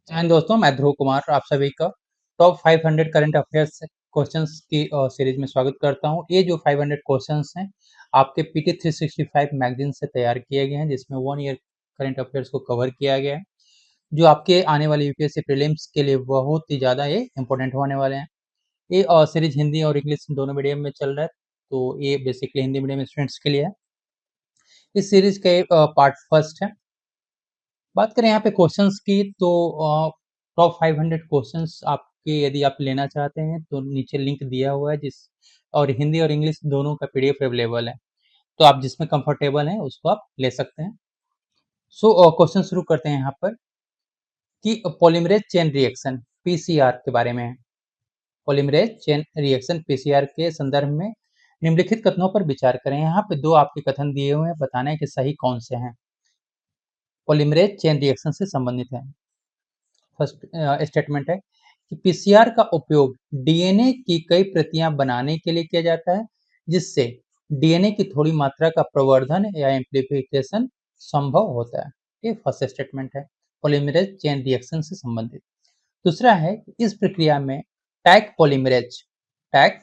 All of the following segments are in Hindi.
एंड दोस्तों, मैं ध्रुव कुमार आप सभी का टॉप 500 करंट अफेयर्स क्वेश्चंस की सीरीज में स्वागत करता हूं। ये जो 500 क्वेश्चंस हैं आपके पीटी 365 मैगजीन से तैयार किए गए हैं, जिसमें 1 ईयर करंट अफेयर्स को कवर किया गया है, जो आपके आने वाले यूपीएससी प्रीलिम्स के लिए बहुत ही ज़्यादा ये इंपॉर्टेंट होने वाले हैं। ये सीरीज हिंदी और इंग्लिश दोनों मीडियम में चल रहा है, तो ये बेसिकली हिंदी मीडियम स्टूडेंट्स के लिए है। इस सीरीज का पार्ट फर्स्ट है। बात करें यहाँ पे क्वेश्चंस की, तो टॉप 500 क्वेश्चंस आपके यदि आप लेना चाहते हैं तो नीचे लिंक दिया हुआ है, जिस और हिंदी और इंग्लिश दोनों का पीडीएफ अवेलेबल है, तो आप जिसमें कंफर्टेबल हैं उसको आप ले सकते हैं। सो क्वेश्चन शुरू करते हैं यहाँ पर कि पॉलीमरेज चेन रिएक्शन पीसीआर के बारे में है। पॉलीमरेज चेन रिएक्शन पीसीआर के संदर्भ में निम्नलिखित कथनों पर विचार करें। यहाँ पे दो आपके कथन दिए हुए हैं, बताना है कि सही कौन से हैं। पॉलीमरेज चेन रिएक्शन से संबंधित है। फर्स्ट स्टेटमेंट है कि पीसीआर का उपयोग डीएनए की कई प्रतियां बनाने के लिए किया जाता है, जिससे डीएनए की थोड़ी मात्रा का प्रवर्धन या एम्प्लीफिकेशन संभव होता है। ये फर्स्ट स्टेटमेंट है पॉलीमरेज चेन रिएक्शन से संबंधित। दूसरा है कि इस प्रक्रिया में टैग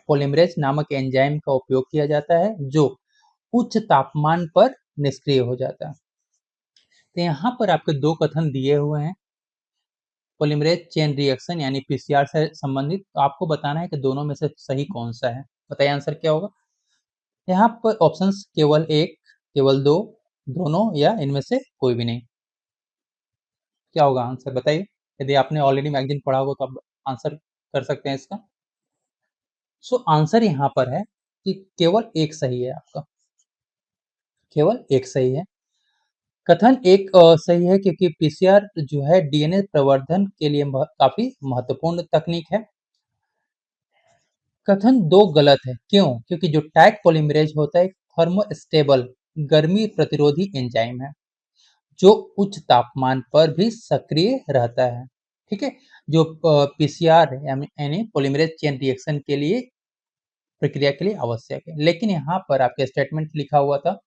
पॉलीमरेज नामक एंजाइम का उपयोग किया जाता है, जो उच्च तापमान पर निष्क्रिय हो जाता है। तो यहाँ पर आपके दो कथन दिए हुए हैं पॉलीमरेज चेन रिएक्शन यानी पीसीआर से संबंधित। तो आपको बताना है कि दोनों में से सही कौन सा है। बताइए आंसर क्या होगा। यहाँ पर ऑप्शंस केवल एक, केवल दो, दोनों या इनमें से कोई भी नहीं। क्या होगा आंसर बताइए। यदि आपने ऑलरेडी मैगजीन पढ़ा होगा तो आप आंसर कर सकते हैं इसका। सो आंसर यहाँ पर है कि केवल एक सही है आपका, केवल एक सही है। कथन एक सही है क्योंकि पीसीआर जो है डीएनए प्रवर्धन के लिए काफी महत्वपूर्ण तकनीक है। कथन दो गलत है। क्यों? क्योंकि जो टैग पॉलीमरेज होता है एक थर्मोस्टेबल गर्मी प्रतिरोधी एंजाइम है, जो उच्च तापमान पर भी सक्रिय रहता है। ठीक है, जो पीसीआर यानी पॉलीमरेज चेन रिएक्शन के लिए प्रक्रिया के लिए आवश्यक है। लेकिन यहाँ पर आपके स्टेटमेंट लिखा हुआ था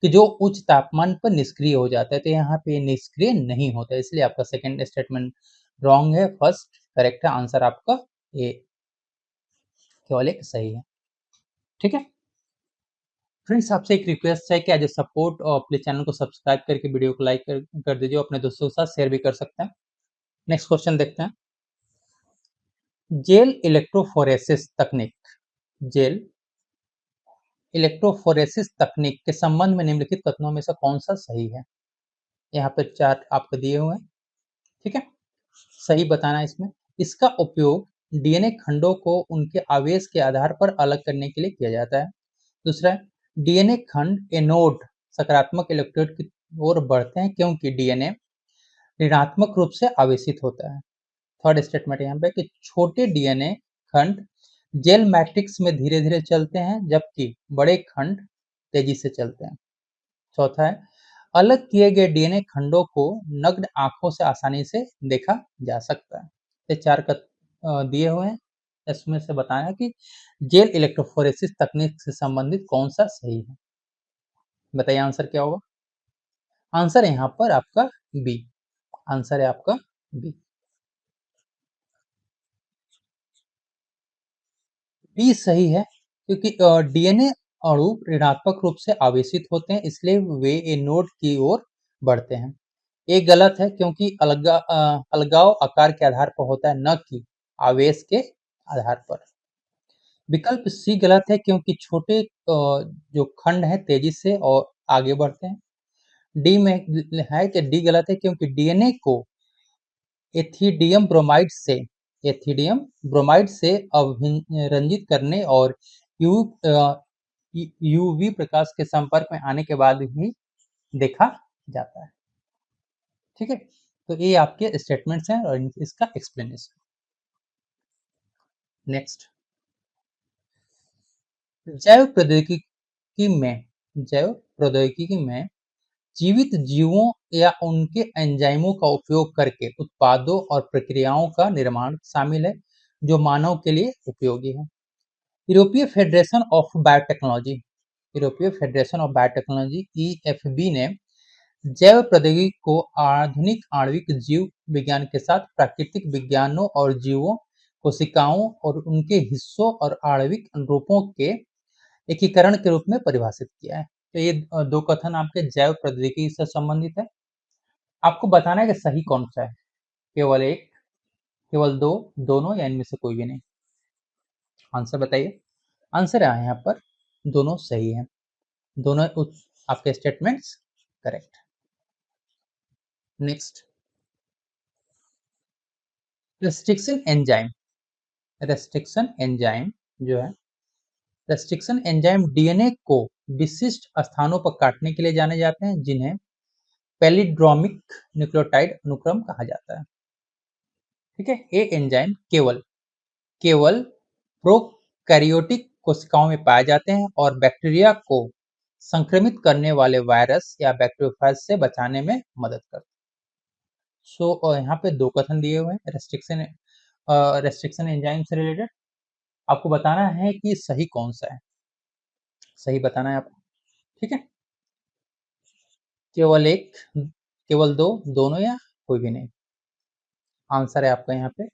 कि जो उच्च तापमान पर निष्क्रिय हो जाता है, तो यहाँ पे निष्क्रिय नहीं होता, इसलिए आपका सेकंड स्टेटमेंट रॉन्ग है। फर्स्ट करेक्ट है आंसर आपका ए, केवल एक सही है। ठीक है फ्रेंड्स, आपसे एक रिक्वेस्ट है कि as a support please channel को सब्सक्राइब करके वीडियो को लाइक कर दीजिए, अपने दोस्तों के साथ शेयर भी कर सकते हैं। नेक्स्ट क्वेश्चन देखते हैं। जेल इलेक्ट्रोफोरेसिस तकनीक जेल इलेक्ट्रोफोरेसिस तकनीक के संबंध में निम्नलिखित कथनों में से कौन सा सही है। यहाँ पर चार्ट आपको दिए हुए हैं। ठीक है, सही बताना है इसमें। इसका उपयोग डीएनए खंडों को उनके आवेश के आधार पर अलग करने के लिए किया जाता है। दूसरा है, डीएनए खंड एनोड सकारात्मक इलेक्ट्रोड की ओर बढ़ते हैं क्योंकि डीएनए ऋणात्मक रूप से आवेशित होता है। थर्ड स्टेटमेंट यहाँ पे कि छोटे डीएनए खंड जेल मैट्रिक्स में धीरे धीरे चलते हैं, जबकि बड़े खंड तेजी से चलते हैं। चौथा है, अलग किए गए डीएनए खंडों को नग्न आंखों से आसानी से देखा जा सकता है। ये चार दिए हुए हैं, इसमें से बताना कि जेल इलेक्ट्रोफोरेसिस तकनीक से संबंधित कौन सा सही है। बताइए आंसर क्या होगा। आंसर है यहाँ पर आपका बी, आंसर है आपका बी। बी सही है क्योंकि डीएनए अणु ऋणात्मक रूप से आवेशित होते हैं, इसलिए वे ए नोड की ओर बढ़ते हैं। ये गलत है क्योंकि अलगाव आकार के आधार पर होता है, न कि आवेश के आधार पर। विकल्प सी गलत है क्योंकि छोटे जो खंड हैं तेजी से और आगे बढ़ते हैं। डी में है कि डी गलत है क्योंकि डीएनए को एथिडियम ब्रोमाइड से एथिडियम ब्रोमाइड से अभिरंजित करने और यू यूवी प्रकाश के संपर्क में आने के बाद ही देखा जाता है। ठीक है, तो ये आपके स्टेटमेंट्स हैं और इसका एक्सप्लेनेशन। नेक्स्ट, जैव प्रौद्योगिकी में जैव प्रौद्योगिकी में जीवित जीवों या उनके एंजाइमों का उपयोग करके उत्पादों और प्रक्रियाओं का निर्माण शामिल है, जो मानव के लिए उपयोगी है। यूरोपीय फेडरेशन ऑफ बायोटेक्नोलॉजी यूरोपीय फेडरेशन ऑफ बायोटेक्नोलॉजी ईएफबी ने जैव प्रौद्योगिकी को आधुनिक आणविक जीव विज्ञान के साथ प्राकृतिक विज्ञानों और जीवों, कोशिकाओं और उनके हिस्सों और आणविक अनुरूपों के एकीकरण के रूप में परिभाषित किया है। तो ये दो कथन आपके जैव प्रौद्योगिकी से संबंधित है। आपको बताना है कि सही कौन सा है, केवल एक, केवल दो, दोनों या इनमें से कोई भी नहीं। आंसर बताइए। आंसर है यहाँ पर दोनों सही है, दोनों आपके statements correct. Next, restriction enzyme. Restriction enzyme जो है, रेस्ट्रिक्शन एंजाइम डीएनए को विशिष्ट स्थानों पर काटने के लिए जाने जाते हैं, जिन्हें पैलिड्रोमिक न्यूक्लियोटाइड अनुक्रम कहा जाता है। ठीक है, ये एंजाइम केवल केवल प्रोकैरियोटिक कोशिकाओं में पाए जाते हैं और बैक्टीरिया को संक्रमित करने वाले वायरस या बैक्टीरियोफेज से बचाने में मदद करते हैं। सो यहाँ पे दो कथन दिए हुए हैं रेस्ट्रिक्शन एंजाइम से रिलेटेड। आपको बताना है कि सही कौन सा है, सही बताना है आपको। ठीक है, केवल एक, केवल दो, दोनों या कोई भी नहीं। आंसर है आपका यहाँ पे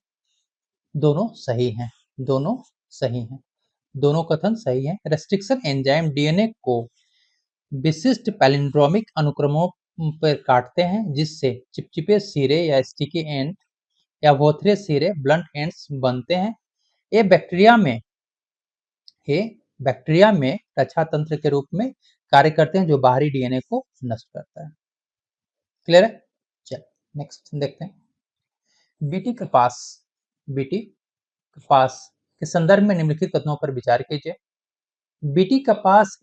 दोनों सही हैं, दोनों सही हैं, दोनों कथन सही हैं। रेस्ट्रिक्शन एंजाइम डीएनए को विशिष्ट पैलिंड्रोमिक अनुक्रमों पर काटते हैं, जिससे चिपचिपे सिरे या स्टिकी एंड या भोथरे सिरे ब्लंट एंड्स बनते हैं। ये ये बैक्टीरिया में रक्षा तंत्र के रूप में कार्य करते हैं, जो बाहरी डीएनए को नष्ट करता है। क्लियर है? चलिए नेक्स्ट देखते हैं। बीटी कपास के संदर्भ में निम्नलिखित कथनों पर विचार कीजिए। बीटी कपास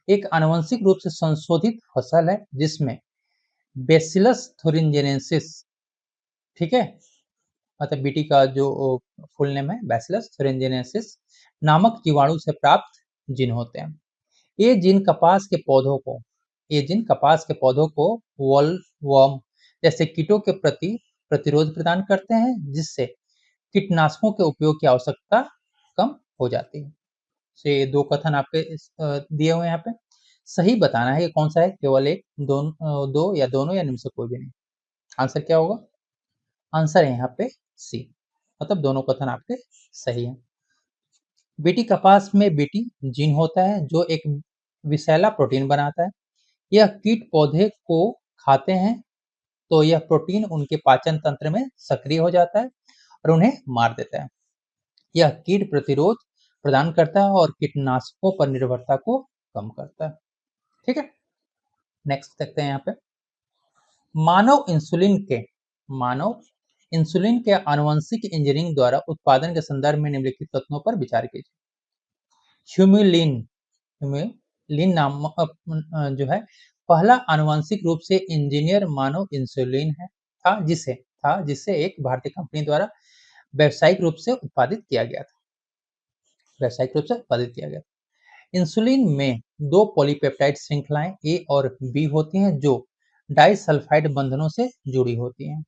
एक आनुवंशिक रूप से संशोधित फसल है, जिसमें बेसिलस थुरिंजेनेसिस, ठीक है, मतलब बीटी का जो फुल नेम है बैसिलस थुरिंजेनेसिस नामक जीवाणु से प्राप्त जीन होते हैं। ये जीन कपास के पौधों को वॉलवर्म जैसे कीटों के प्रति प्रतिरोध प्रदान करते हैं, जिससे कीटनाशकों के उपयोग की आवश्यकता कम हो जाती है। से दो कथन आपके दिए हुए हैं यहाँ पे। सही बताना है कि कौन सा है, केवल एक, दो या दोनों या इनमें से कोई भी नहीं। आंसर क्या होगा? आंसर है यहाँ पे सी, मतलब दोनों कथन आपके सही है। बीटी कपास में बीटी जीन होता है, जो एक विषैला प्रोटीन बनाता है। यह कीट पौधे को खाते हैं तो यह प्रोटीन उनके पाचन तंत्र में सक्रिय हो जाता है और उन्हें मार देता है। यह कीट प्रतिरोध प्रदान करता है और कीटनाशकों पर निर्भरता को कम करता है। ठीक है, नेक्स्ट देखते हैं यहाँ पे। मानव इंसुलिन के आनुवंशिक इंजीनियरिंग द्वारा उत्पादन के संदर्भ में निम्नलिखित तथ्यों पर विचार कीजिए। ह्यूमुलिन नाम जो है पहला आनुवंशिक रूप से इंजीनियर मानव इंसुलिन जिसे एक भारतीय कंपनी द्वारा व्यावसायिक रूप से उत्पादित किया गया था। इंसुलिन में दो पॉलीपेप्टाइड श्रृंखलाएं ए और बी होती हैं, जो डाइसल्फाइड बंधनों से जुड़ी होती हैं।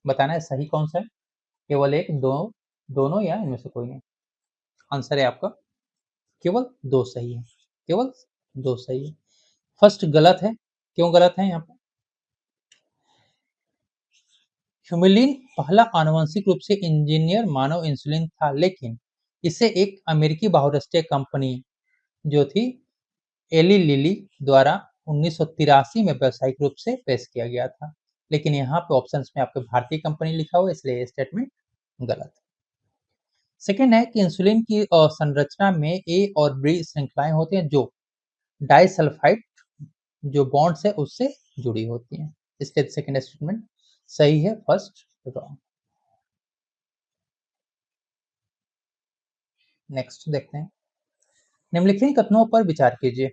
बताना है सही कौन सा है, केवल एक, दो, दोनों या इनमें से कोई नहीं। आंसर है आपका केवल दो सही है, केवल दो सही है। फर्स्ट गलत है, क्यों गलत है? यहाँ पर ह्यूमुलिन पहला आनुवंशिक रूप से इंजीनियर मानव इंसुलिन था, लेकिन इसे एक अमेरिकी बहुराष्ट्रीय कंपनी जो थी एली लिली द्वारा 1983 में व्यावसायिक रूप से पेश किया गया था। लेकिन यहाँ पे ऑप्शंस में आपके भारतीय कंपनी लिखा हुआ है, इसलिए ये स्टेटमेंट गलत है। सेकेंड है कि इंसुलिन की संरचना में ए और बी श्रृंखलाएं होती हैं, जो डाइसल्फाइड जो बॉन्ड है उससे जुड़ी होती हैं। इसलिए सेकेंड स्टेटमेंट सही है, फर्स्ट रॉन्ग। नेक्स्ट देखते हैं। निम्नलिखित कथनों पर विचार कीजिए।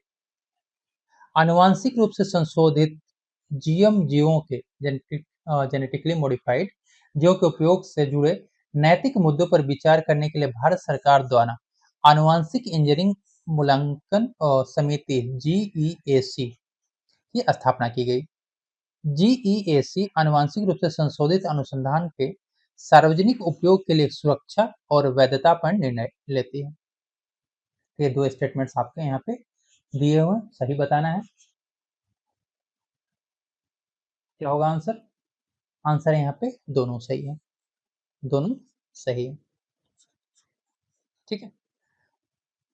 आनुवांशिक रूप से संशोधित जीएम जीवों के जेनेटिकली मॉडिफाइड जीवों के उपयोग से जुड़े नैतिक मुद्दों पर विचार करने के लिए भारत सरकार द्वारा आनुवांशिक इंजीनियरिंग मूल्यांकन समिति जीईएसी की स्थापना की गई। जीईएसी आनुवांशिक रूप से संशोधित अनुसंधान के सार्वजनिक उपयोग के लिए सुरक्षा और वैधता पर निर्णय लेती है। ये दो स्टेटमेंट्स आपके यहाँ पे दिए हुए सही बताना है। क्या होगा आंसर? आंसर यहाँ पे दोनों सही है, दोनों सही है। ठीक है।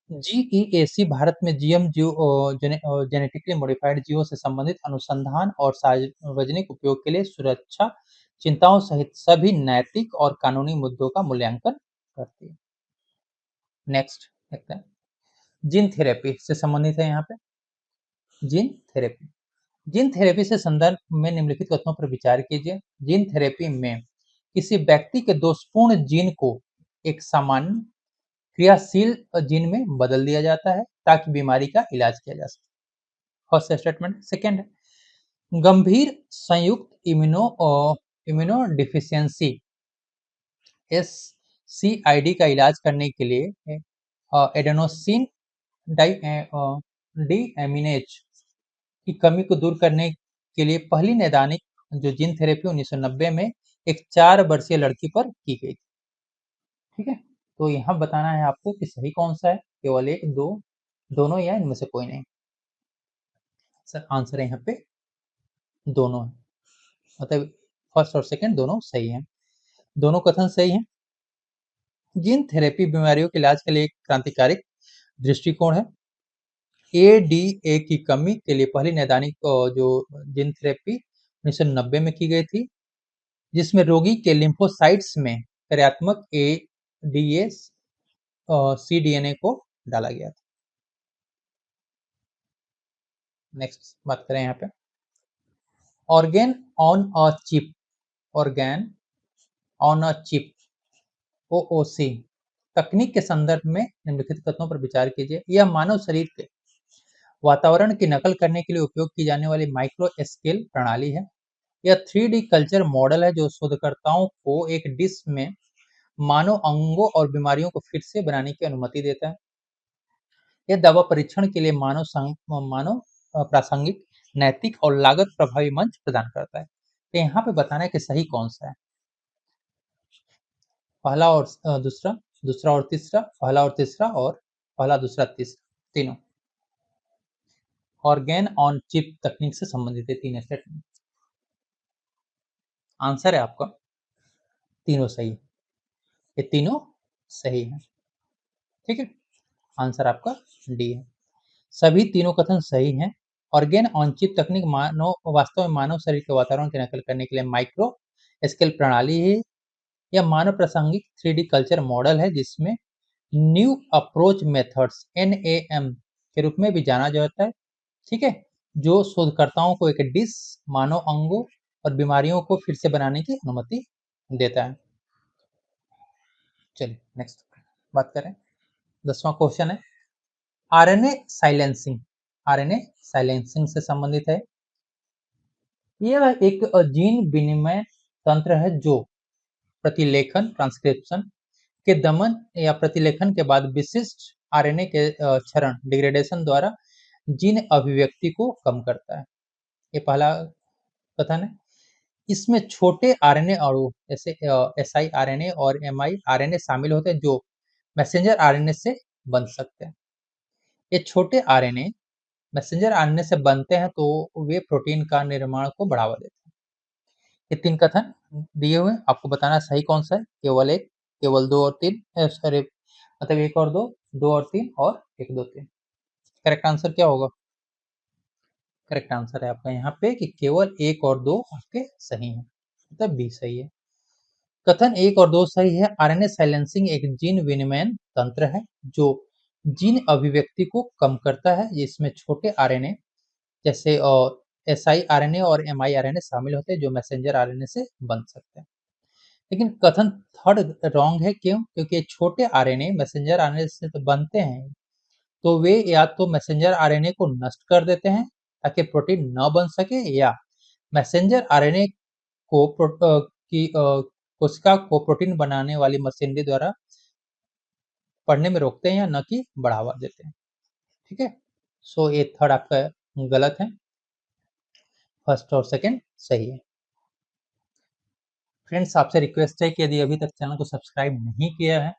जीईएसी भारत में जीएम जीव जेनेटिकली मॉडिफाइड जीवों से संबंधित अनुसंधान और सार्वजनिक उपयोग के लिए सुरक्षा चिंताओं सहित सभी नैतिक और कानूनी मुद्दों का मूल्यांकन करती है। नेक्स्ट देखते हैं, जीन थेरेपी से संबंधित है यहाँ पे। जीन थेरेपी, जीन थेरेपी से संदर्भ में निम्नलिखित कथनों पर विचार कीजिए। जीन थेरेपी में किसी व्यक्ति के दोषपूर्ण जीन को एक सामान्य क्रियाशील जीन में बदल दिया जाता है ताकि बीमारी का इलाज किया जा सके। First statement. सेकेंड, गंभीर संयुक्त इम्यूनोडिफिशियंसी एससीआईडी का इलाज करने के लिए एडेनोसिन डीएमिनेज की कमी को दूर करने के लिए पहली नैदानिक जो जीन थेरेपी 1990 में एक 4 वर्षीय लड़की पर की गई। ठीक है, तो यहाँ बताना है आपको कि सही कौन सा है, केवल एक, दो, दोनों या इनमें से कोई नहीं। सर आंसर है यहाँ पे दोनों है, मतलब फर्स्ट और सेकंड दोनों सही हैं, दोनों कथन सही हैं। जीन थेरेपी बीमारियों के इलाज के लिए एक क्रांतिकारी दृष्टिकोण है। एडीए की कमी के लिए पहली नैदानिक जो जीन थेरेपी 1990 में की गई थी, जिसमें रोगी के लिम्फोसाइट्स में कार्यात्मक एडीए cDNA को डाला गया था। नेक्स्ट बात करें यहाँ पे, organ on a chip, organ on a chip OOC तकनीक के संदर्भ में निम्नलिखित कथनों पर विचार कीजिए। यह मानव शरीर के वातावरण की नकल करने के लिए उपयोग की जाने वाली माइक्रो स्केल प्रणाली है। यह 3D कल्चर मॉडल है जो शोधकर्ताओं को एक डिश में मानव अंगों और बीमारियों को फिर से बनाने की अनुमति देता है। यह दवा परीक्षण के लिए मानव प्रासंगिक, नैतिक और लागत प्रभावी मंच प्रदान करता है। तो यहाँ पे बताना है कि सही कौन सा है, पहला और दूसरा, दूसरा और तीसरा, पहला और तीसरा और पहला दूसरा तीसरा, तीनों ऑर्गेन ऑन चिप तकनीक से संबंधित है। तीन स्टेटमेंट, आंसर है आपका तीनों सही, ये तीनों सही है। ठीक है, आंसर आपका डी है, सभी तीनों कथन सही हैं। ऑर्गेन ऑन चिप तकनीक मानव वास्तव में मानव शरीर के वातावरण की नकल करने के लिए माइक्रो स्केल प्रणाली है। यह मानव प्रासंगिक 3D कल्चर मॉडल है जिसमें न्यू अप्रोच मेथड्स NAM के रूप में भी जाना जाता है। ठीक है, जो शोधकर्ताओं को एक डिश, मानव अंगों और बीमारियों को फिर से बनाने की अनुमति देता है। चलिए नेक्स्ट बात करें, 10वां क्वेश्चन है, आरएनए साइलेंसिंग, आरएनए साइलेंसिंग से संबंधित है। यह एक जीन विनिमय तंत्र है जो प्रतिलेखन ट्रांसक्रिप्शन के दमन या प्रतिलेखन के बाद विशिष्ट आरएनए के क्षरण डिग्रेडेशन द्वारा जीन अभिव्यक्ति को कम करता है। ये पहला कथन है। इसमें छोटे आरएनए अणु जैसे siRNA और miRNA शामिल होते हैं जो मैसेंजर आरएनए से बन सकते हैं। ये छोटे आरएनए मैसेंजर आरएनए से बनते हैं तो वे प्रोटीन का निर्माण को बढ़ावा देते हैं। ये तीन कथन दिए हुए, आपको बताना सही कौन सा है, केवल एक, केवल दो और तीन, सॉरी मतलब एक और दो, दो और तीन और एक, दो, तीन। करेक्ट आंसर क्या होगा? करेक्ट आंसर है आपका यहाँ पे कि केवल एक और दो आपके सही हैं, मतलब बी सही है। कथन एक और दो सही है। आरएनए साइलेंसिंग एक जीन विनिमयन तंत्र है जो जीन अभिव्यक्ति को कम करता है, जिसमें छोटे आरएनए जैसे siRNA और miRNA शामिल होते हैं जो मैसेंजर आरएनए से बन सकते हैं। लेकिन कथन थर्ड रॉन्ग है, क्यों? क्योंकि ये छोटे आरएनए मैसेंजर आरएनए से तो बनते हैं, तो वे या तो मैसेंजर आरएनए को नष्ट कर देते हैं ताकि प्रोटीन न बन सके, या मैसेंजर आरएनए को कोशिका को प्रोटीन बनाने वाली मशीनरी द्वारा पढ़ने में रोकते हैं या न कि बढ़ावा देते हैं। ठीक है, सो ये थर्ड आपका गलत है, फर्स्ट और सेकंड सही है। फ्रेंड्स आपसे रिक्वेस्ट है कि यदि अभी तक चैनल को सब्सक्राइब नहीं किया है,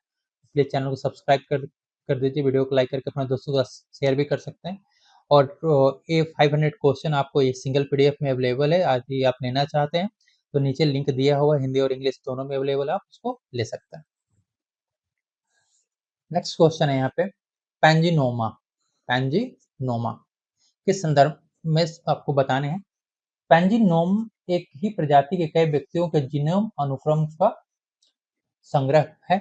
प्लीज चैनल को सब्सक्राइब कर दीजिए, वीडियो को लाइक करके अपने दोस्तों के साथ शेयर भी कर सकते हैं और ये 500 क्वेश्चन आपको एक सिंगल पीडीएफ में अवेलेबल है। आज ही आप लेना चाहते हैं तो नीचे लिंक दिया हुआ है, हिंदी और इंग्लिश दोनों में अवेलेबल है, आप उसको ले सकते हैं। नेक्स्ट क्वेश्चन है यहाँ पे पैंजिनोमा। पैंजिनोमा किस संदर्भ में आपको बताने हैं। पैंजिनोम एक ही प्रजाति के कई व्यक्तियों के जीनोम अनुक्रम का संग्रह है।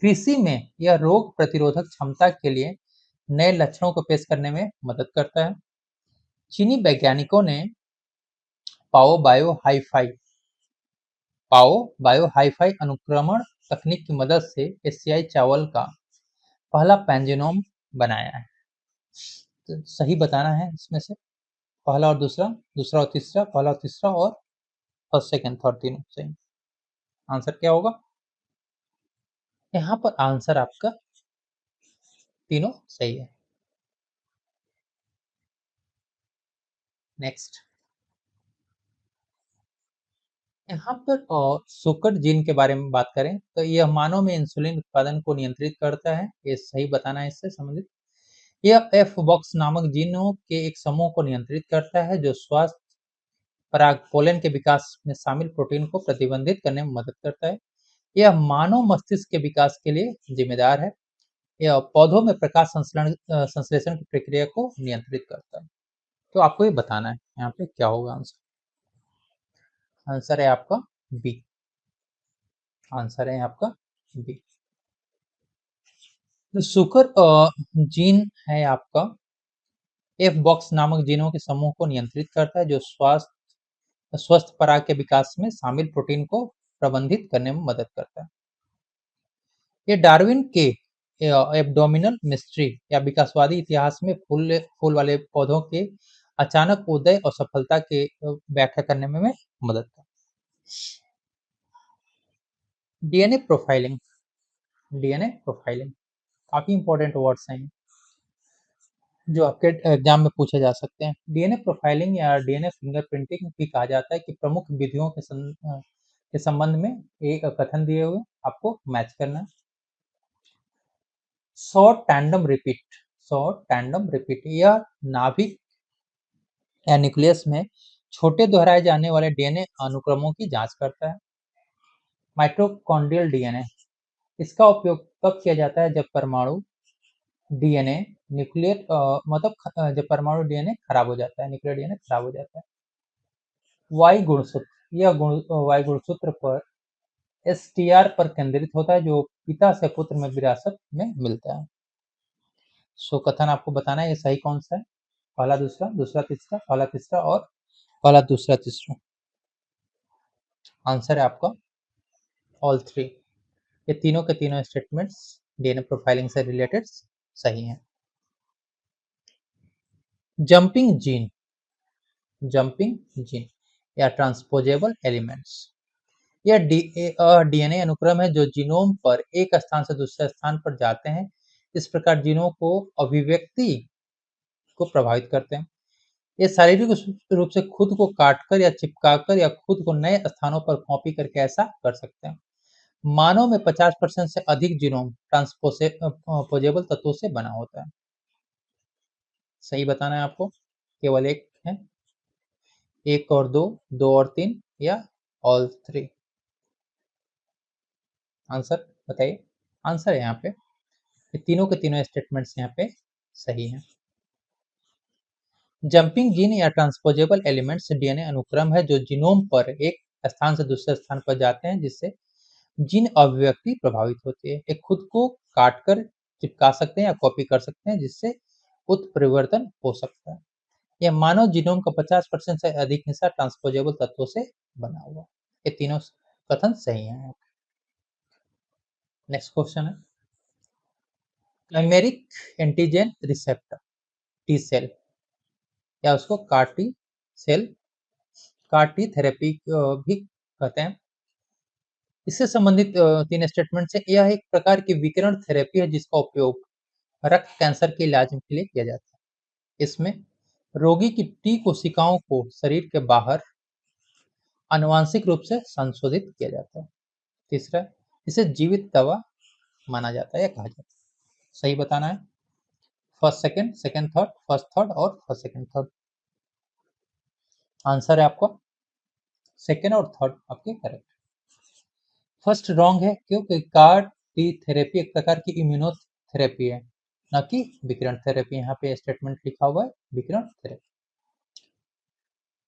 कृषि में यह रोग प्रतिरोधक क्षमता के लिए नए लक्षणों को पेश करने में मदद करता है। चीनी वैज्ञानिकों ने पाओ बायो हाई-फाई अनुक्रमण तकनीक की मदद से एशियाई चावल का पहला पैंजिनोम बनाया है। तो सही बताना है इसमें से पहला और दूसरा, दूसरा और तीसरा, पहला और तीसरा और फर्स्ट, सेकंड, थर्ड तीनों सही। आंसर क्या होगा? यहाँ पर आंसर आपका तीनों सही है। नेक्स्ट यहाँ पर सुकर जीन के बारे में बात करें तो यह मानव में इंसुलिन उत्पादन को नियंत्रित करता है। ये सही बताना है इससे संबंधित। यह एफ बॉक्स नामक जीनों के एक समूह को नियंत्रित करता है जो स्वास्थ्य पराग पोलन के विकास में शामिल प्रोटीन को प्रतिबंधित करने में मदद करता है। यह मानव मस्तिष्क के विकास के लिए जिम्मेदार है। यह पौधों में प्रकाश संश्लेषण की प्रक्रिया को नियंत्रित करता है। तो आपको ये बताना है यहाँ पे क्या होगा आंसर। आंसर है आपका बी। आंसर है आपका बी। तो सुकर जीन है आपका एफ बॉक्स नामक जीनों के समूह को नियंत्रित करता है जो स्वस्थ पराग के विकास में शामिल प्रोटीन को प्रबंधित करने में मदद करता है। ये डार्विन के एब्डोमिनल मिस्ट्री या विकासवादी इतिहास में फूल वाले पौधों के अचानक उदय और सफलता के व्याख्या करने में मदद करता है। DNA profiling. डीएनए प्रोफाइलिंग काफी इंपॉर्टेंट वर्ड्स हैं जो आपके एग्जाम में पूछे जा सकते हैं। डीएनए प्रोफाइलिंग या डीएनए फिंगरप्रिंटिंग भी कहा जाता है कि प्रमुख विधियों के संबंध में एक कथन दिए हुए आपको मैच करना है। शॉर्ट टैंडम रिपीट यह नाभिक या न्यूक्लियस में छोटे दोहराए जाने वाले डीएनए अनुक्रमों की जांच करता है। माइटोकॉन्ड्रियल डीएनए इसका उपयोग तब किया जाता है जब परमाणु डीएनए जब परमाणु डीएनए खराब हो जाता है, न्यूक्लियर डीएनए खराब हो जाता है। वाई गुणसूत्र यह वाई गुणसूत्र पर एसटीआर पर केंद्रित होता है जो पिता से पुत्र में विरासत में मिलता है। सो कथन आपको बताना है ये सही कौन सा है। पहला दूसरा, दूसरा तीसरा, पहला तीसरा और पहला दूसरा तीसरा। आंसर है आपका ऑल थ्री। ये तीनों के तीनों स्टेटमेंट्स डीएनए प्रोफाइलिंग से रिलेटेड सही हैं। जंपिंग जीन या ट्रांसपोजेबल एलिमेंट्स यह डीएनए अनुक्रम है जो जीनोम पर एक स्थान से दूसरे स्थान पर जाते हैं। इस प्रकार जीनों को अभिव्यक्ति को प्रभावित करते हैं। ये शारीरिक रूप से खुद को काटकर या चिपकाकर या खुद को नए स्थानों पर कॉपी करके ऐसा कर सकते हैं। मानव में 50% से अधिक जीनोम ट्रांसपोजेबल तत्वों से बना होता है। सही बताना है आपको, केवल एक है, एक और दो, दो और तीन या ऑल थ्री। आंसर बताइए। आंसर है यहाँ पे ये तीनों के तीनों स्टेटमेंट्स यहाँ पे सही हैं। जंपिंग जीन या ट्रांसपोजेबल एलिमेंट्स डीएनए अनुक्रम है जो जीनोम पर एक स्थान से दूसरे स्थान पर जाते हैं जिससे जीन अभिव्यक्ति प्रभावित होती है। ये खुद को काटकर चिपका सकते हैं या कॉपी कर सकते हैं जिससे उत्परिवर्तन हो सकता है। यह मानव जीनोम का 50% से अधिक हिस्सा ट्रांसपोजेबल तत्वों से बना हुआ। ये तीनों कथन सही हैं। नेक्स्ट क्वेश्चन है chimeric antigen receptor T cell या उसको कार टी थेरेपी भी कहते हैं। इससे संबंधित तीन स्टेटमेंट से यह एक प्रकार की विकिरण थेरेपी है जिसका उपयोग रक्त कैंसर के इलाज के लिए किया जाता है। इसमें रोगी की टी कोशिकाओं को शरीर के बाहर आनुवांशिक रूप से संशोधित किया जाता है। तीसरा, इसे जीवित दवा माना जाता है या कहा जाता है। सही बताना है। First second, second third, first third और फर्स्ट सेकंड थर्ड। आंसर है आपका सेकंड और थर्ड आपके करेक्ट। फर्स्ट रॉन्ग है क्योंकि कार टी थेरेपी एक प्रकार की इम्यूनोथेरेपी है, ना कि विकिरण थेरेपी। यहाँ पे स्टेटमेंट लिखा हुआ है विकिरण थेरेपी।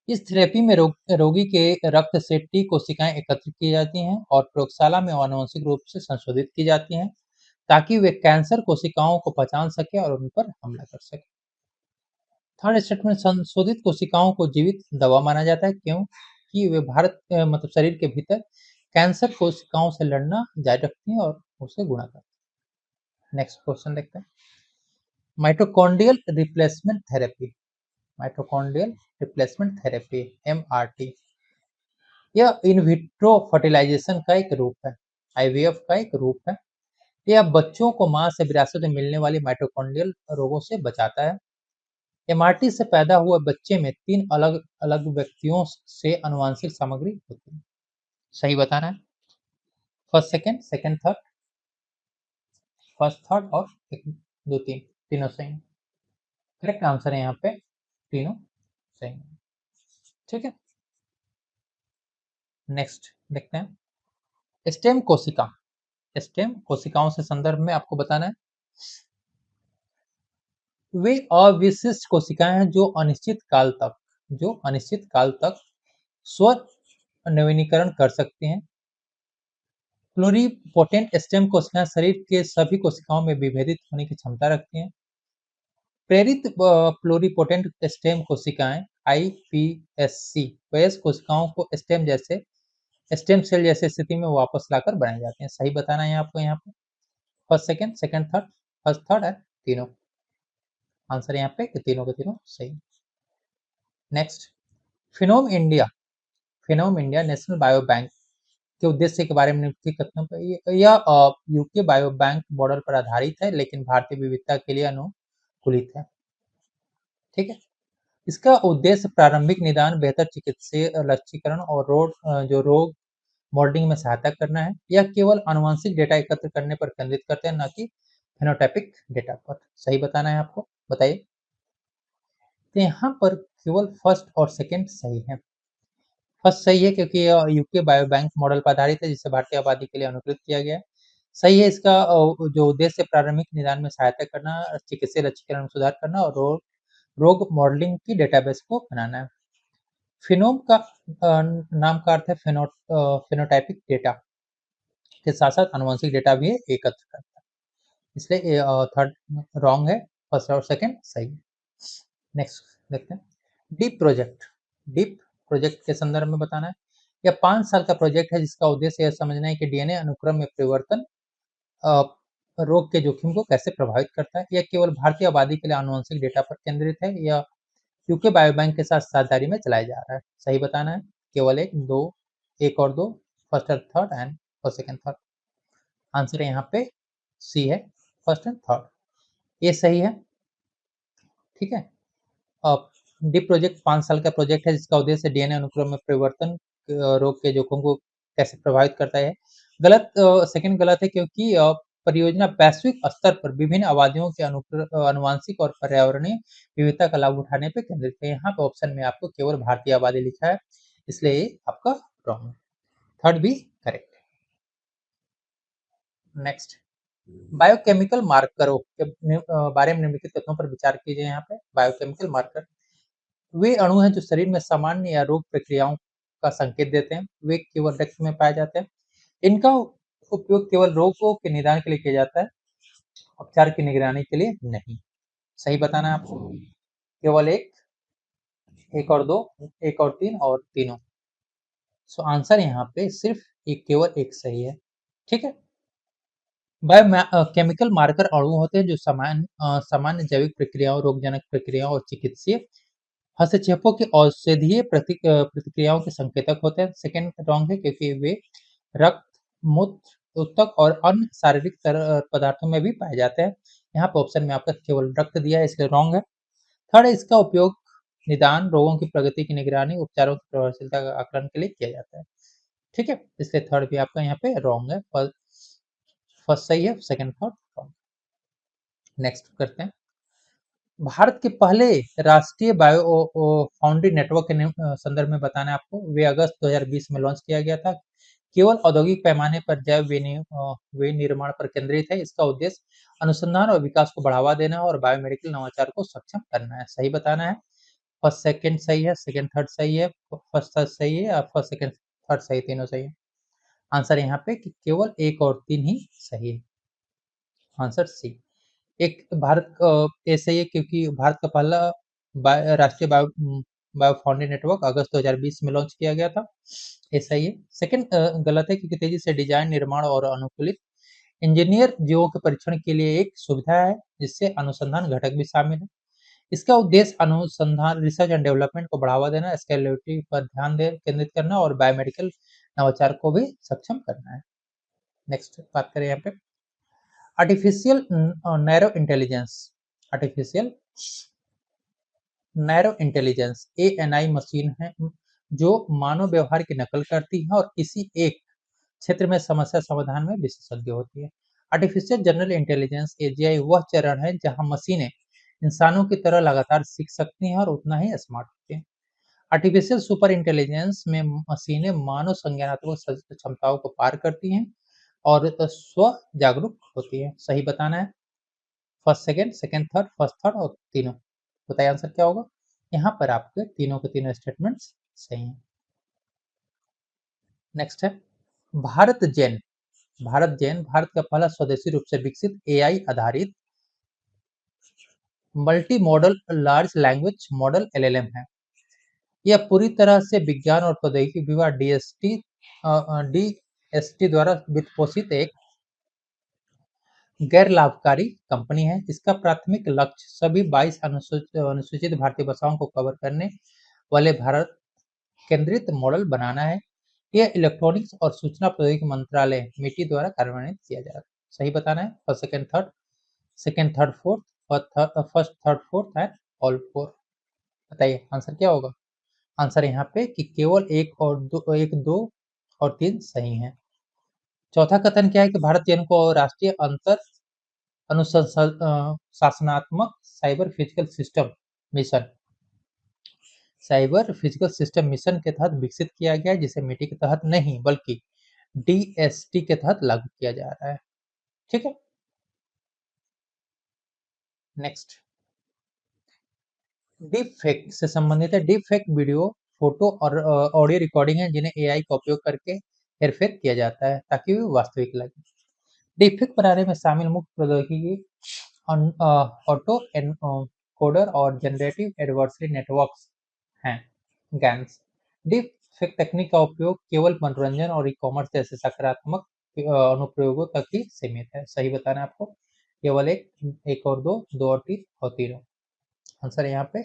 इस थेरेपी में रोगी के रक्त से टी कोशिकाएं एकत्र की जाती हैं और प्रयोगशाला में आनुवंशिक रूप से संशोधित की जाती हैं ताकि वे कैंसर कोशिकाओं को पहचान सके और उन पर हमला कर सके। थर्ड स्टेटमेंट संशोधित कोशिकाओं को जीवित दवा माना जाता है क्योंकि वे मतलब शरीर के भीतर कैंसर कोशिकाओं से लड़ना जारी रखती हैं और उसे गुणा करती हैं। नेक्स्ट क्वेश्चन देखते हैं। Mitochondrial replacement therapy, mitochondrial replacement therapy MRT, यह इन विट्रो फर्टिलाइजेशन का एक रूप है, आईवीएफ का एक रूप है। यह बच्चों को मां से विरासत में मिलने वाली माइटोकॉन्ड्रियल रोगों से बचाता है। एमआरटी से पैदा हुए बच्चे में 3 अलग-अलग व्यक्तियों से आनुवंशिक सामग्री होती है। सही बताना है। First second, second third, first third और 1, 2, 3 तीनों सही हैं। करेक्ट आंसर है यहाँ पे तीनों सही हैं। ठीक है, नेक्स्ट देखते हैं। स्टेम कोशिका, स्टेम कोशिकाओं से संदर्भ में आपको बताना है। वे अविशिष्ट कोशिकाएं हैं जो अनिश्चित काल तक स्व नवीनीकरण कर सकती हैं। प्लुरिपोटेंट स्टेम कोशिकाएं शरीर के सभी कोशिकाओं में विभेदित होने की क्षमता रखती हैं। प्रेरित प्लुरिपोटेंट स्टेम कोशिकाएं आईपीएससी वयस्क कोशिकाओं को स्टेम सेल जैसे स्थिति में वापस लाकर बनाए जाते हैं। सही बताना है आपको यहाँ पे। First second, second third, first third है तीनों। आंसर यहाँ पे कि तीनों के तीनों सही। Next, phenome India, phenome India national bio bank के उद्देश्य के बारे में निम्नलिखित कथनों पर यह यूके बायो बैंक मॉडल पर आधारित है लेकिन भारतीय विविधता के लिए अनुकूलित है। ठीक है, इसका उद्देश्य प्रारंभिक निदान, बेहतर चिकित्सीय लक्ष्यीकरण और रोग मॉडलिंग में सहायता करना है। यह केवल आनुवंशिक डेटा एकत्र करने पर केंद्रित करते हैं, न कि फेनोटाइपिक डेटा पर। सही बताना है आपको, बताइए। तो यहाँ पर केवल फर्स्ट और सेकंड सही है। फर्स्ट सही है क्योंकि यह यूके बायो बैंक मॉडल पर आधारित है जिसे भारतीय आबादी के लिए अनुकूलित किया गया है। सही है इसका जो उद्देश्य प्रारंभिक निदान में सहायता करना, चिकित्सीय लक्ष्यीकरण में सुधार करना और रोग मॉडलिंग की डेटाबेस को बनाना है। फिनोम का नाम का अर्थ है फेनोटाइपिक डेटा के साथ साथ आनुवंशिक डेटा भी एकत्र करता है, इसलिए ये थर्ड रॉन्ग है, फर्स्ट और सेकंड सही है। नेक्स्ट देखते हैं। डीप प्रोजेक्ट, डीप प्रोजेक्ट के संदर्भ में बताना है। यह 5 साल का प्रोजेक्ट है जिसका उद्देश्य यह समझना है कि डीएनए अनुक्रम में परिवर्तन अ, रोग के जोखिम को कैसे प्रभावित करता है। यह केवल भारतीय आबादी के लिए आनुवंशिक डेटा पर केंद्रित है। यह यूके बायोबैंक के साथ साझेदारी में चलाया जा रहा है। सही बताना है, केवल एक और दो, फर्स्ट और third and first second third. Answer है यहाँ पे सी है, फर्स्ट एंड थर्ड, ये सही है। ठीक है, अब डीप प्रोजेक्ट 5 साल का प्रोजेक्ट है जिसका उद्देश्य डीएनए अनुक्रम में परिवर्तन रोग के जोखिम को कैसे प्रभावित करता है। गलत, सेकंड गलत है क्योंकि परियोजना वैश्विक स्तर पर विभिन्न आबादियों के आनुवंशिक और पर्यावरणीय विविधता का लाभ उठाने पर केंद्रित है। यहाँ पे ऑप्शन में आपको केवल भारतीय आबादी लिखा है, इसलिए ये आपका रॉन्ग है। थर्ड भी करेक्ट है। नेक्स्ट, बायोकेमिकल मार्करों के बारे में निम्नलिखित तथ्यों पर विचार कीजिए। यहाँ पे बायोकेमिकल मार्कर वे अणु हैं जो शरीर में सामान्य या रोग प्रक्रियाओं का संकेत देते हैं। वे केवल रक्त में पाए जाते हैं। इनका उपयोग केवल रोगों के निदान के लिए किया जाता है, उपचार की निगरानी के लिए नहीं। सही बताना है आपको, केवल एक और दो, एक और तीन और तीनों। सो आंसर यहाँ पे सिर्फ केवल एक सही है। ठीक है, केमिकल मार्कर अणु होते हैं जो सामान्य जैविक प्रक्रियाओं, रोगजनक प्रक्रियाओं और चिकित्सीय हस्तक्षेपों की औषधीय प्रतिक्रियाओं के संकेतक होते हैं। सेकेंड रॉन्ग है क्योंकि वे रक्त, मूत्र, ऊतक और अन्य शारीरिक पदार्थों में भी पाए जाते हैं। यहाँ पे ऑप्शन में आपका केवल रक्त दिया है, इसलिए रॉन्ग है। थर्ड है इसका उपयोग निदान, रोगों की प्रगति की निगरानी, उपचारों की प्रभावशीलता का आकलन के लिए किया जाता है। ठीक है, इसलिए थर्ड भी आपका यहाँ पे रॉन्ग है। फर्स्ट सही है, सेकंड थर्ड रॉन्ग। नेक्स्ट करते हैं। भारत के पहले राष्ट्रीय बायो फाउंड्री नेटवर्क के संदर्भ में बताना है आपको, वे अगस्त 2020 में लॉन्च किया गया था। केवल औद्योगिक पैमाने पर जैव विनिर्माण पर केंद्रित है। इसका उद्देश्य अनुसंधान और विकास को बढ़ावा देना और बायोमेडिकल नवाचार को सक्षम करना है। सही बताना है। फर्स्ट सेकंड सही है, सेकंड थर्ड सही है, फर्स्ट थर्ड सही है और फर्स्ट सेकंड थर्ड सही, तीनों सही है। आंसर यहाँ पे कि केवल 1 और 3 ही सही है। Answer C. एक भारत ऐसे ही है क्योंकि भारत का पहला राष्ट्रीय बायो फाउंड्री नेटवर्क अगस्त 2020 में लॉन्च किया गया था। ऐसा ही है। सेकंड गलत है क्योंकि तेजी से डिजाइन, निर्माण और अनुकूलित इंजीनियर जीवों के परीक्षण के लिए एक सुविधा है जिससे अनुसंधान घटक भी शामिल है। इसका उद्देश्य अनुसंधान, रिसर्च एंड डेवलपमेंट को बढ़ावा देना, स्केलेबिलिटी पर ध्यान दे केंद्रित करना और बायोमेडिकल नवाचार को भी सक्षम करना है। नेक्स्ट बात करें यहाँ पे artificial narrow intelligence. Artificial narrow intelligence ANI machine है जो मानव व्यवहार की नकल करती है और किसी एक क्षेत्र में समस्या समाधान में विशेषज्ञ होती है। आर्टिफिशियल जनरल इंटेलिजेंस एजीआई वह चरण है जहां मशीनें इंसानों की तरह लगातार सीख सकती हैं और उतना ही स्मार्ट होती हैं। आर्टिफिशियल सुपर इंटेलिजेंस में मशीनें मानव संज्ञानात्मक क्षमताओं को पार करती हैं और स्व जागरूक होती हैं। सही बताना है। First second, second third, first third और तीनों। बताइए आंसर क्या होगा। यहाँ पर आपके तीनों के तीनों स्टेटमेंट्स सही हैं। नेक्स्ट है भारत जेन। भारत जेन भारत का पहला स्वदेशी रूप से विकसित एआई आधारित multi modal large language model LLM है। यह पूरी तरह से विज्ञान और प्रौद्योगिकी विभाग डीएसटी द्वारा वित्त पोषित एक गैर लाभकारी कंपनी है। इसका प्राथमिक लक्ष्य सभी 22 अनुसूचित भारतीय भाषाओं को कवर करने वाले भारत केंद्रित मॉडल बनाना है। यह इलेक्ट्रॉनिक्स और सूचना प्रौद्योगिकी मंत्रालय मिटी द्वारा कार्यान्वित किया जा रहा है। सही बताना है। First second third fourth, first third fourth and all four. बताइए आंसर क्या होगा। आंसर यहाँ पे कि केवल एक दो और तीन सही है। चौथा कथन क्या है कि भारत चयन को राष्ट्रीय अंतर अनुशासनात्मक साइबर फिजिकल सिस्टम मिशन के तहत विकसित किया गया है, जिसे मिटी के तहत नहीं बल्कि डीएसटी के तहत लागू किया जा रहा है। ठीक है। नेक्स्ट डीप फेक से संबंधित है। डीप फेक वीडियो, फोटो और ऑडियो रिकॉर्डिंग है जिन्हें एआई का उपयोग करके हेरफेर किया जाता है ताकि वे वास्तविक लगे। डीप फेक बनाने में शामिल मुख्य प्रौद्योगिकी ऑटो एनकोडर और जनरेटिव एडवर्सरी नेटवर्क्स हैं। गैन्स डीप फेक तकनीक का उपयोग केवल मनोरंजन और ई-कॉमर्स जैसे सकारात्मक अनुप्रयोगों तक ही सीमित है। सही बताना है आपको। केवल एक और दो और तीन और तीनों। आंसर यहाँ पे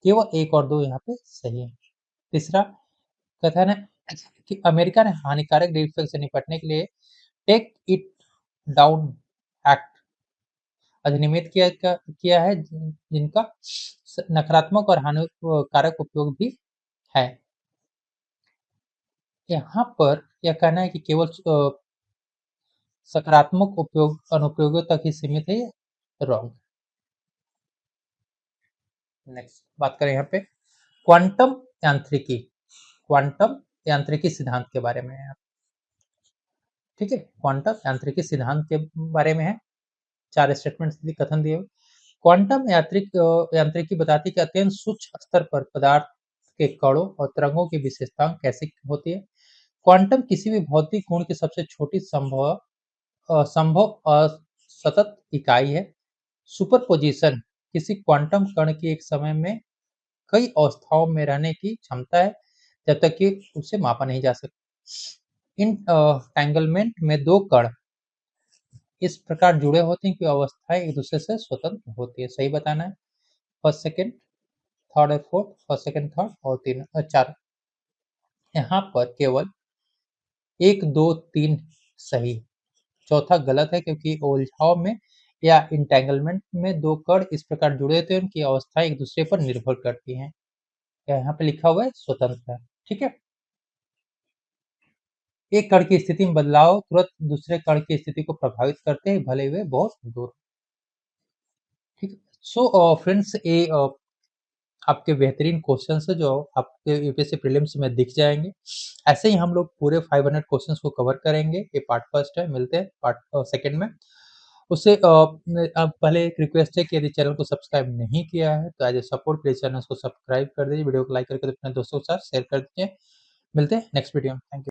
केवल एक और दो यहाँ पे सही है। तीसरा कथन है कि अमेरिका ने हानिकारक डीपफेक से निपटने के लिए टेक इट डाउन एक्ट अधिनियमित किया है जिनका नकारात्मक और हानिकारक उपयोग भी है। यहाँ पर यह कहना है कि केवल सकारात्मक अनुप्रयोगों तक ही सीमित है, ये रॉन्ग। नेक्स्ट बात करें यहाँ पे क्वांटम यांत्रिकी। क्वांटम यांत्रिकी सिद्धांत के बारे में है। ठीक है। क्वांटम यांत्रिकी सिद्धांत के बारे में है। 4 स्टेटमेंट कथन दिए हुए। क्वांटम यांत्रिकी बताती है कि अत्यंत सूक्ष्म स्तर पर पदार्थ के कणों और तरंगों की विशेषताएं कैसी होती है। क्वांटम किसी भी भौतिक गुण की सबसे छोटी संभव असतत इकाई है। सुपरपोजिशन किसी क्वांटम कण की एक समय में कई अवस्थाओं में रहने की क्षमता है जब तक कि उसे मापा नहीं जा सकता। इन टैंगलमेंट में दो कण इस प्रकार जुड़े होते हैं कि अवस्थाएं एक दूसरे से स्वतंत्र होती है। सही बताना है। फर्स्ट सेकंड थर्ड और फोर्थ, फर्स्ट सेकंड थर्ड और तीन चार। यहाँ पर केवल एक दो तीन सही, चौथा गलत है क्योंकि उलझाव में या इंटेंगलमेंट में दो कण इस प्रकार जुड़े होते हैं उनकी अवस्थाएं एक दूसरे पर निर्भर करती हैं। यहाँ पे लिखा हुआ है स्वतंत्र है। ठीक है। एक कण की स्थिति में बदलाव तुरंत दूसरे कण की स्थिति को प्रभावित करते हैं भले वे बहुत दूर। ठीक है। फ्रेंड्स ये आपके बेहतरीन क्वेश्चंस है जो आपके यूपीएससी प्रीलिम्स में दिख जाएँगे। ऐसे ही हम लोग पूरे 500 क्वेश्चंस को कवर करेंगे। ये पार्ट फर्स्ट है, मिलते हैं पार्ट सेकंड में। उससे पहले एक रिक्वेस्ट है कि यदि चैनल को सब्सक्राइब नहीं किया है तो as a support please channel को सब्सक्राइब कर दीजिए, वीडियो को लाइक करके अपने दोस्तों के साथ शेयर कर दीजिए। मिलते हैं नेक्स्ट वीडियो में। Thank you.